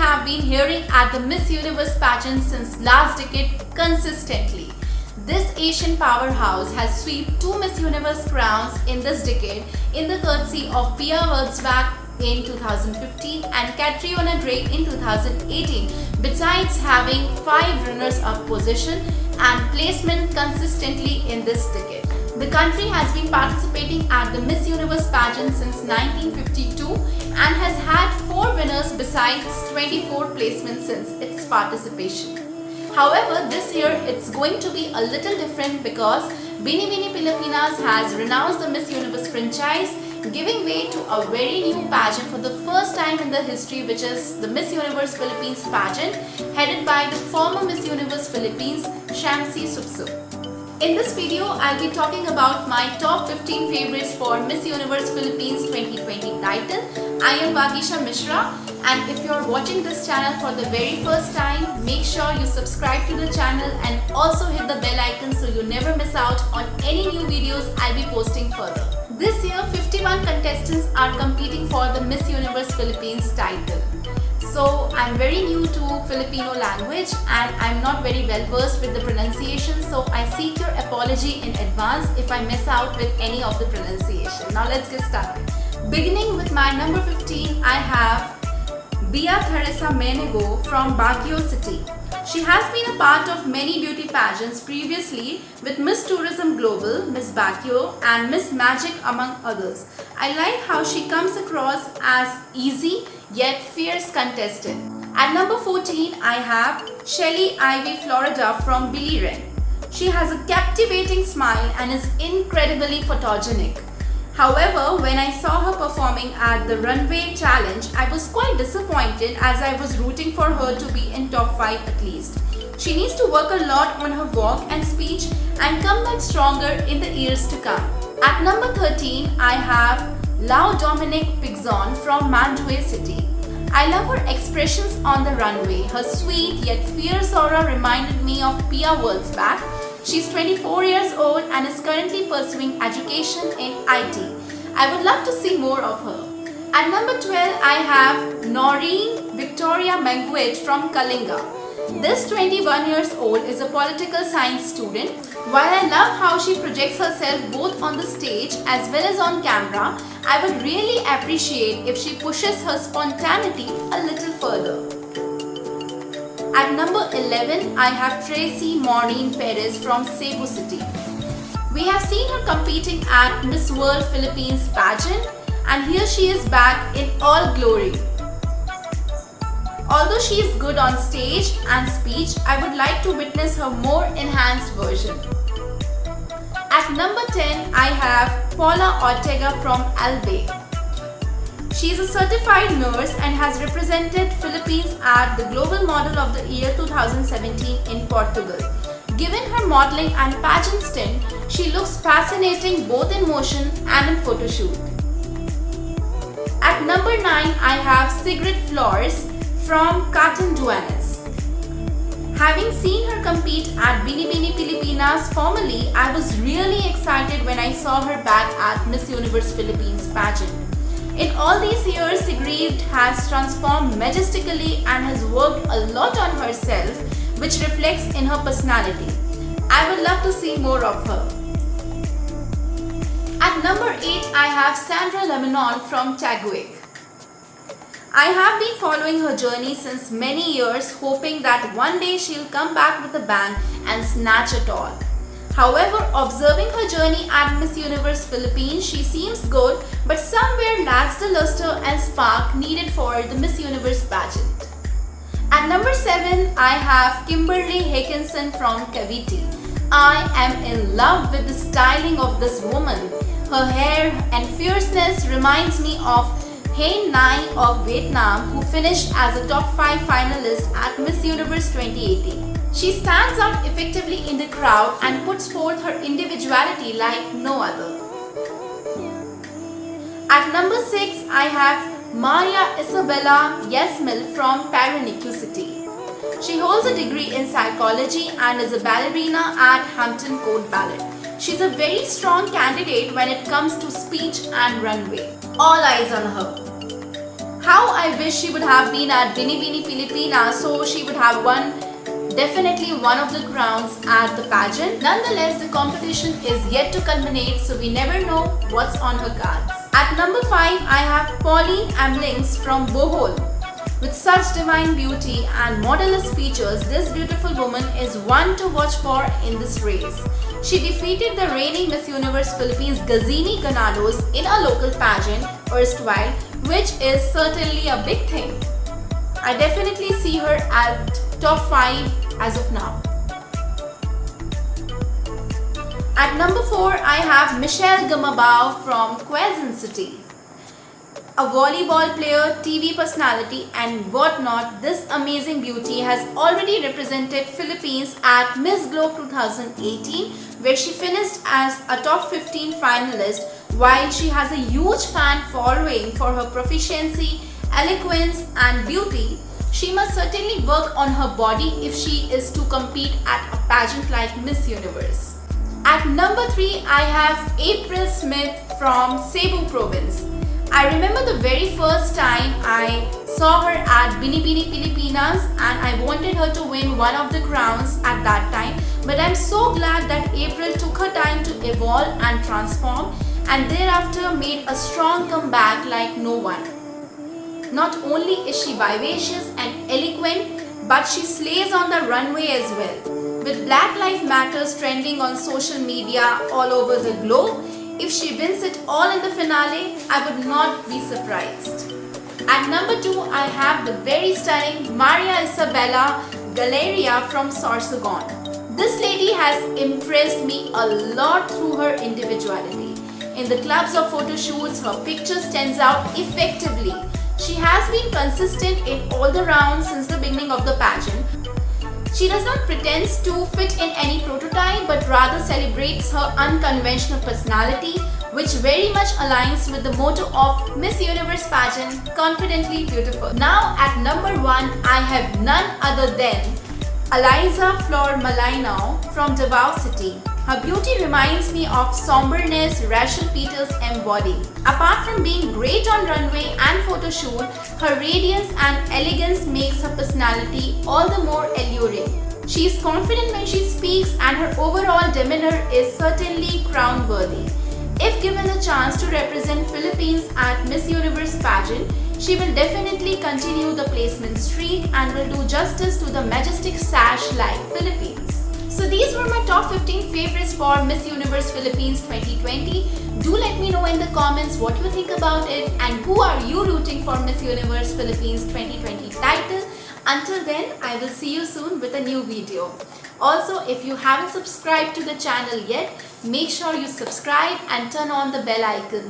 have been hearing at the Miss Universe pageant since last decade consistently. This Asian powerhouse has swept 2 Miss Universe crowns in this decade in the courtesy of Pia Wurtzbach in 2015 and Catriona Drake in 2018, besides having 5 runners-up position and placement consistently in this decade. The country has been participating at the Miss Universe pageant since 1952 and has had 4 winners besides 24 placements since its participation. However, this year it's going to be a little different because Bini Bini Pilipinas has renounced the Miss Universe franchise, giving way to a very new pageant for the first time in the history, which is the Miss Universe Philippines pageant headed by the former Miss Universe Philippines, Shamsi Supsup. In this video, I'll be talking about my top 15 favorites for Miss Universe Philippines 2020 title. I am Bagisha Mishra, and if you're watching this channel for the very first time, make sure you subscribe to the channel and also hit the bell icon so you never miss out on any new videos I'll be posting further. This year, 51 contestants are competing for the Miss Universe Philippines title. So I'm very new to Filipino language and I'm not very well versed with the pronunciation, so I seek your apology in advance if I miss out with any of the pronunciation. Now let's get started. Beginning with my number 15, I have Bia Theresa Menego from Baguio City. She has been a part of many beauty pageants previously with Miss Tourism Global, Miss Baguio and Miss Magic among others. I like how she comes across as easy yet fierce contestant. At number 14, I have Shelly Ivy Florida from Billy Wren. She has a captivating smile and is incredibly photogenic. However, when I saw her performing at the Runway Challenge, I was quite disappointed as I was rooting for her to be in top 5 at least. She needs to work a lot on her walk and speech and come back stronger in the years to come. At number 13, I have Lau Dominique Pigzon from Manduay City. I love her expressions on the runway. Her sweet yet fierce aura reminded me of Pia Wurtzbach. She's 24 years old and is currently pursuing education in IT. I would love to see more of her. At number 12, I have Noreen Victoria Menguet from Kalinga. This 21 years old is a political science student. While I love how she projects herself both on the stage as well as on camera, I would really appreciate if she pushes her spontaneity a little further. At number 11, I have Tracy Maureen Perez from Cebu City. We have seen her competing at Miss World Philippines pageant and here she is back in all glory. Although she is good on stage and speech, I would like to witness her more enhanced version. At number 10, I have Paula Ortega from Albay. She is a certified nurse and has represented Philippines at the Global Model of the Year 2017 in Portugal. Given her modeling and pageant stint, she looks fascinating both in motion and in photoshoot. At number 9, I have Sigrid Flores from Catanduanes. Having seen her compete at Bini Bini Pilipinas formerly, I was really excited when I saw her back at Miss Universe Philippines pageant. In all these years, Sigrid has transformed majestically and has worked a lot on herself, which reflects in her personality. I would love to see more of her. At number 8, I have Sandra Lebanon from Taguig. I have been following her journey since many years, hoping that one day she'll come back with a bang and snatch it all. However, observing her journey at Miss Universe Philippines, she seems good but somewhere lacks the luster and spark needed for the Miss Universe pageant. At number 7, I have Kimberly Hickinson from Cavite. I am in love with the styling of this woman. Her hair and fierceness reminds me of Hein Nai of Vietnam, who finished as a top 5 finalist at Miss Universe 2018. She stands out effectively in the crowd and puts forth her individuality like no other. At number 6, I have Maria Isabella Yesmil from Paranaque City. She holds a degree in psychology and is a ballerina at Hampton Court Ballet. She's a very strong candidate when it comes to speech and runway. All eyes on her. How I wish she would have been at Bini Bini Pilipina, so she would have won definitely one of the crowns at the pageant. Nonetheless, the competition is yet to culminate, so we never know what's on her cards. At number 5, I have Pauline Amlings from Bohol. With such divine beauty and modelist features, this beautiful woman is one to watch for in this race. She defeated the reigning Miss Universe Philippines Gazini Ganados in a local pageant erstwhile, which is certainly a big thing. I definitely see her at top 5 as of now. At number 4, I have Michelle Gamabao from Quezon City. A volleyball player, TV personality and whatnot, this amazing beauty has already represented Philippines at Miss Globe 2018, where she finished as a top 15 finalist. While she has a huge fan following for her proficiency, eloquence and beauty, she must certainly work on her body if she is to compete at a pageant like Miss Universe. At number 3, I have April Smith from Cebu province. I remember the very first time I saw her at Bini Bini Pilipinas and I wanted her to win one of the crowns at that time. But I'm so glad that April took her time to evolve and transform and thereafter made a strong comeback like no one. Not only is she vivacious and eloquent, but she slays on the runway as well. With Black Lives Matters trending on social media all over the globe, if she wins it all in the finale, I would not be surprised. At number 2, I have the very stunning Maria Isabella Galeria from Sorsogon. This lady has impressed me a lot through her individuality. In the clubs or photo shoots, her picture stands out effectively. She has been consistent in all the rounds since the beginning of the pageant. She does not pretend to fit in any prototype but rather celebrates her unconventional personality, which very much aligns with the motto of Miss Universe pageant, confidently beautiful. Now at number 1, I have none other than Eliza Flor Malinao from Davao City. Her beauty reminds me of somberness Rachel Peters embodied. Apart from being great on runway and photo shoot, her radiance and elegance makes her personality all the more alluring. She is confident when she speaks and her overall demeanor is certainly crown-worthy. If given a chance to represent Philippines at Miss Universe pageant, she will definitely continue the placement streak and will do justice to the majestic sash like Philippines. So these were my top 15 favorites for Miss Universe Philippines 2020. Do let me know in the comments what you think about it and who are you rooting for Miss Universe Philippines 2020 title. Until then, I will see you soon with a new video. Also, if you haven't subscribed to the channel yet, make sure you subscribe and turn on the bell icons.